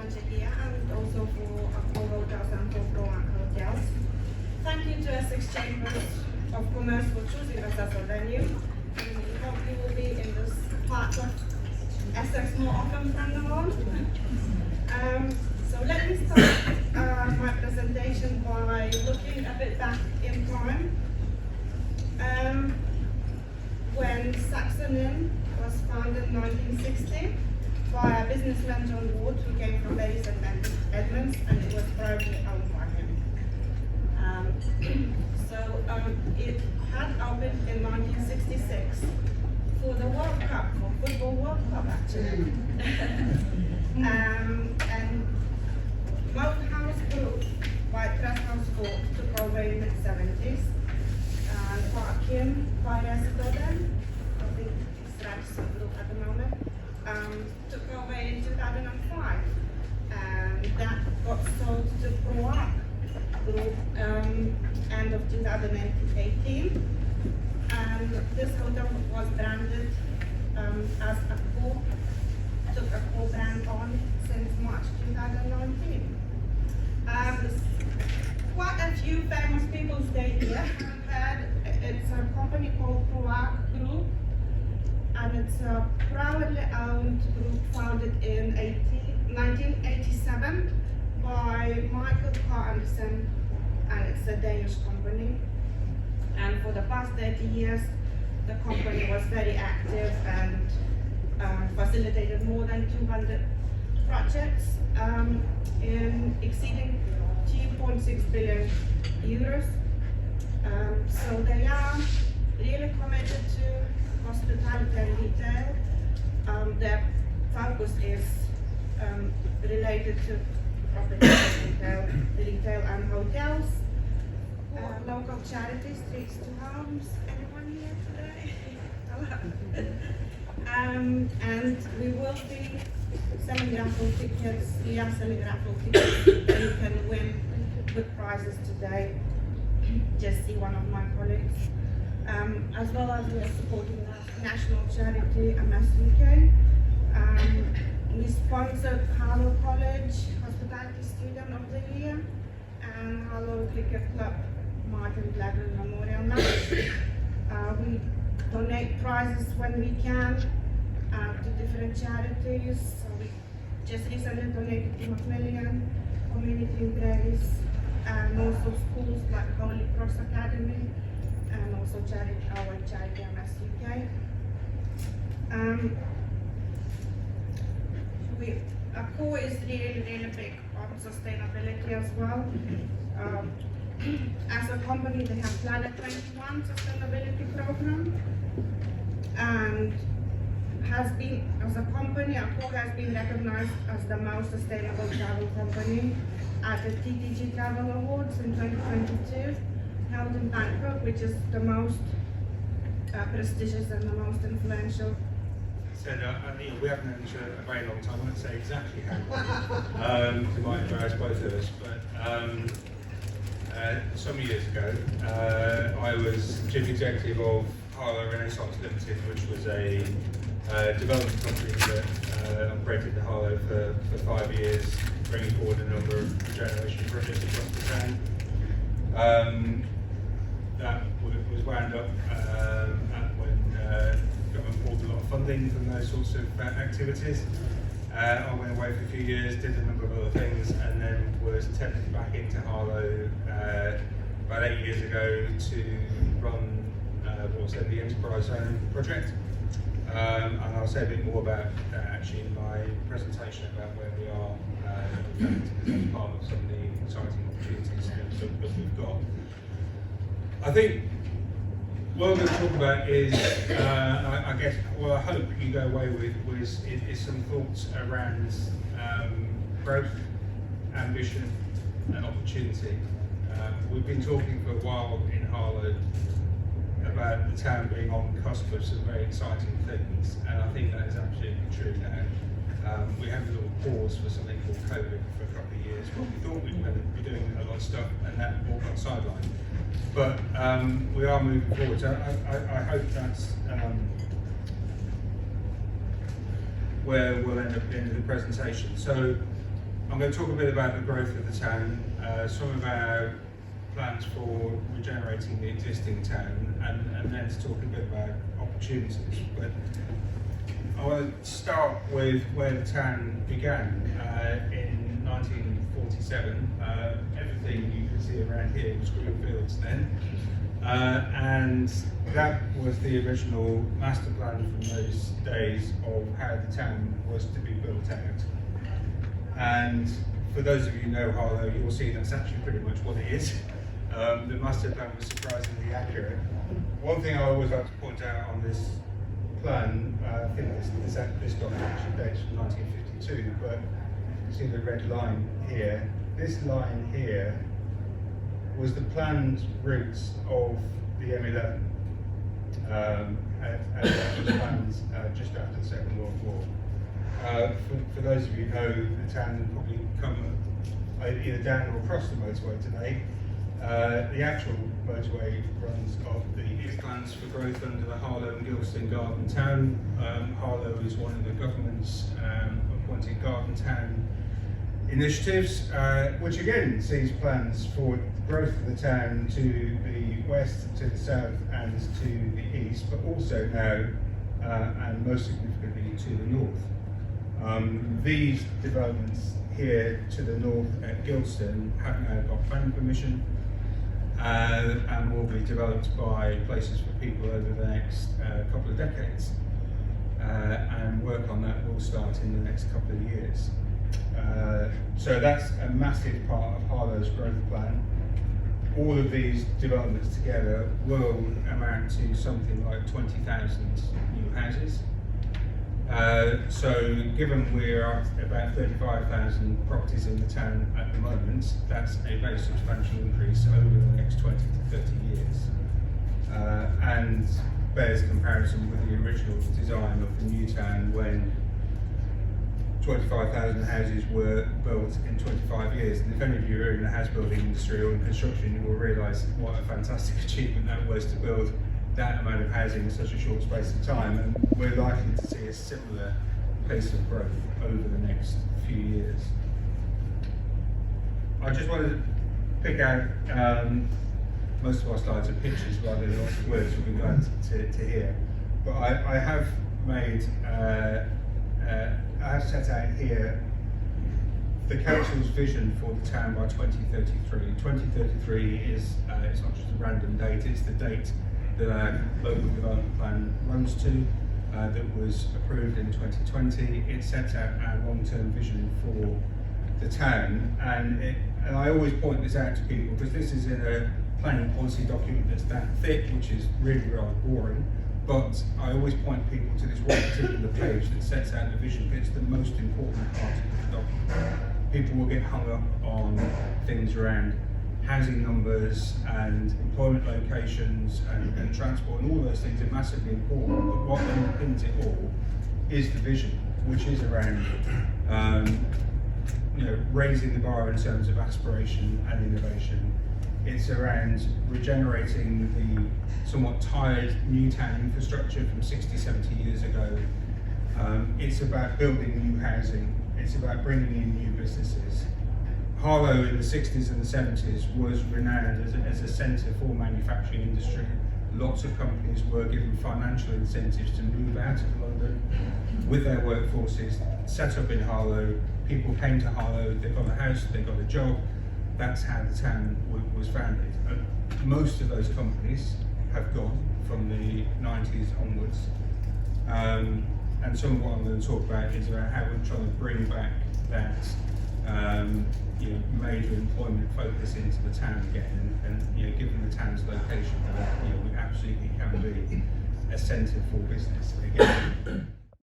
manager here and also for Harlow Hotels and for Harlow Hotels. Thank you to Essex Chambers of Commerce for choosing us as a venue. And we hope you will be in this part of Essex more often from now on. So let me start my presentation by looking a bit back in time. When Saxon Inn was founded in 1960 by a businessman, John Wood, who came from Ladies and Edmonds, and it was privately owned by him. It had opened in 1966 for the World Cup, for Football World Cup actually. And Moat House Group by Press House Court took over in the mid-70s. And Parkin by Residodem, I think it's Radisson Group at the moment, took over in 2005. And that got sold to Proac Group end of 2018. And this hotel was branded as a core, took a core brand on since March 2019. Quite a few famous people stay here. It's a company called Proac Group, and it's a privately owned group founded in 1987 by Michael Carlsen, and it's a Danish company. And for the past 30 years, the company was very active and facilitated more than 200 projects in exceeding 2.6 billion euros. So they are really committed to hospitality and retail. Their focus is related to property retail and hotels. Local charities, Streets to Homes. Anyone here today? And we will be selling raffle tickets. We are selling raffle tickets, and you can win good prizes today. Just see one of my colleagues. As well as we are supporting the national charity MS UK. We sponsored Harlow College Hospitality Student of the Year and Harlow Cricket Club Martin Gladwin Memorial Match. We donate prizes when we can to different charities. So we just recently donated to Macmillan, Community Grace, and also schools like Holy Cross Academy, and also our charity MS UK. Our core is really big on sustainability as well. As a company, they have Planet 21 sustainability program, and has been, as a company, our core has been recognized as the most sustainable travel company at the TTG Travel Awards in 2022, held in Bangkok, which is the most prestigious and the most influential. We haven't known each other a very long time. I won't say exactly how long, it might embarrass both of us, but some years ago, I was chief executive of Harlow Renaissance Limited, which was a development company that operated the Harlow for 5 years, bringing forward a number of regeneration projects across the town. That was wound up when government pulled a lot of funding from those sorts of activities. I went away for a few years, did a number of other things, and then was tempted back into Harlow about 8 years ago to run the Enterprise Zone project. And I'll say a bit more about that actually in my presentation about where we are as part of some of the exciting opportunities that we've got. I think what I'm going to talk about is, I guess, what I hope you go away with is some thoughts around growth, ambition, and opportunity. We've been talking for a while in Harlow about the town being on the cusp of some very exciting things, and I think that is absolutely true now. We had a little pause for something called COVID for a couple of years, but we thought we were going to be doing a lot of stuff, and that all got sidelined. But we are moving forward, so I hope that's where we'll end up at the end of the presentation. So I'm going to talk a bit about the growth of the town, some of our plans for regenerating the existing town, and then to talk a bit about opportunities. But I want to start with where the town began in 1947. Everything you can see around here was green fields then, and that was the original master plan from those days of how the town was to be built out. And for those of you who know Harlow, you'll see that's actually pretty much what it is. The master plan was surprisingly accurate. One thing I always like to point out on this plan, I think this document actually dates from 1952, but you see the red line here. This line here was the planned routes of the M11 as it was planned just after the Second World War. For those of you who know, the town will probably come either down or across the motorway today. The actual motorway runs off the east plans for growth under the Harlow and Gilston Garden Town. Harlow is one of the government's appointed garden town initiatives, which again sees plans for growth of the town to the west, to the south and to the east, but also now, and most significantly, to the north. These developments here to the north at Gilston have now got planning permission and will be developed by Places for People over the next couple of decades. And work on that will start in the next couple of years. So that's a massive part of Harlow's growth plan. All of these developments together will amount to something like 20,000 new houses. So given we're at about 35,000 properties in the town at the moment, that's a very substantial increase over the next 20 to 30 years. And bears comparison with the original design of the new town when 25,000 houses were built in 25 years. And if any of you are in the house building industry or in construction, you will realise what a fantastic achievement that was to build that amount of housing in such a short space of time, and we're likely to see a similar pace of growth over the next few years. I just wanted to pick out most of our slides are pictures rather than lots of words, you'll be glad to hear. But I have made, I have set out here the council's vision for the town by 2033. 2033 is, it's not just a random date, it's the date that our local development plan runs to, that was approved in 2020. It sets out our long-term vision for the town, and I always point this out to people because this is in a planning policy document that's that thick, which is really rather boring, but I always point people to this one particular page that sets out the vision, because it's the most important part of the document. People will get hung up on things around housing numbers and employment locations and transport, and all those things are massively important, but what underpins it all is the vision, which is around raising the bar in terms of aspiration and innovation. It's around regenerating the somewhat tired new town infrastructure from 60, 70 years ago. It's about building new housing. It's about bringing in new businesses. Harlow in the 60s and the 70s was renowned as a centre for manufacturing industry. Lots of companies were given financial incentives to move out of London with their workforces, set up in Harlow. People came to Harlow, they got a house, they got a job. That's how the town was founded. Most of those companies have gone from the 90s onwards. And some of what I'm going to talk about is about how we're trying to bring back that major employment focus into the town again, and given the town's location, we absolutely can be a centre for business again.